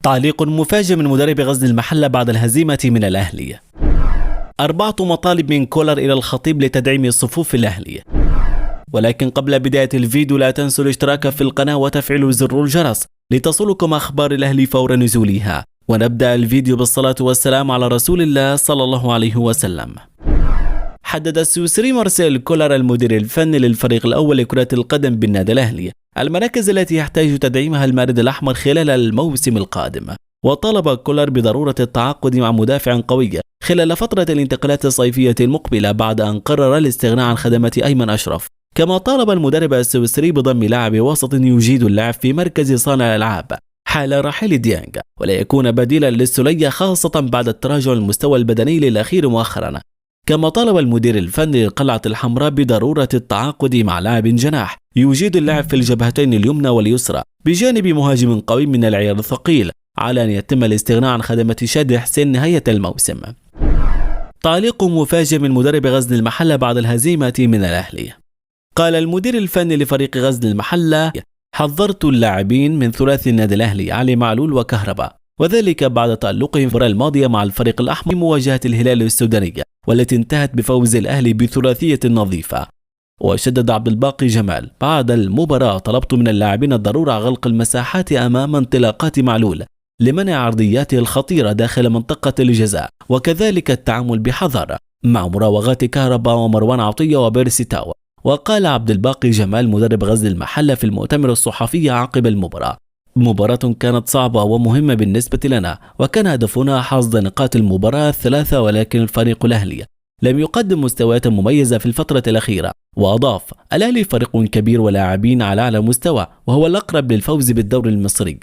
تعليق مفاجئ من مدرب غزل المحلة بعد الهزيمة من الأهلي. 4 مطالب من كولر إلى الخطيب لتدعيم صفوف الأهلي. ولكن قبل بداية الفيديو لا تنسوا الاشتراك في القناة وتفعيل زر الجرس لتصلكم أخبار الأهلي فور نزولها. ونبدأ الفيديو بالصلاة والسلام على رسول الله صلى الله عليه وسلم. حدد السويسري مارسيل كولر المدير الفني للفريق الأول لكرة القدم بالنادي الأهلي المراكز التي يحتاج تدعيمها المارد الأحمر خلال الموسم القادم. وطالب كولر بضرورة التعاقد مع مدافع قوي خلال فترة الانتقالات الصيفية المقبلة بعد أن قرر الاستغناء عن خدمات أيمن أشرف. كما طالب المدرب السويسري بضم لاعب وسط يجيد اللعب في مركز صانع الألعاب حال رحيل ديانغ ولا يكون بديلا للسولية خاصة بعد التراجع المستوى البدني الأخير مؤخرا. كما طالب المدير الفني للقلعة الحمراء بضرورة التعاقد مع لاعب جناح يجيد اللعب في الجبهتين اليمنى واليسرى بجانب مهاجم قوي من العيار الثقيل على أن يتم الاستغناء عن خدمة شادي حسين نهاية الموسم. تعليق مفاجئ من مدرب غزل المحلة بعد الهزيمة من الأهلي. قال المدير الفني لفريق غزل المحلة: حذرت اللاعبين من ثلاثي النادي الأهلي علي معلول وكهرباء، وذلك بعد تألقهم المباراة الماضية مع الفريق الأحمر في مواجهة الهلال السوداني والتي انتهت بفوز الأهلي بثلاثية نظيفة. وشدد عبد الباقي جمال: بعد المباراة طلبت من اللاعبين الضرورة غلق المساحات أمام انطلاقات معلول لمنع عرضياته الخطيرة داخل منطقة الجزاء، وكذلك التعامل بحذر مع مراوغات كهرباء ومروان عطية وبيرسي تاو. وقال عبد الباقي جمال مدرب غزل المحلة في المؤتمر الصحفي عقب المباراة: مباراة كانت صعبة ومهمة بالنسبة لنا، وكان هدفنا حصد نقاط المباراة 3، ولكن الفريق الأهلي لم يقدم مستويات مميزة في الفترة الأخيرة. وأضاف: الأهلي فريق كبير ولاعبين على أعلى مستوى وهو الأقرب للفوز بالدوري المصري.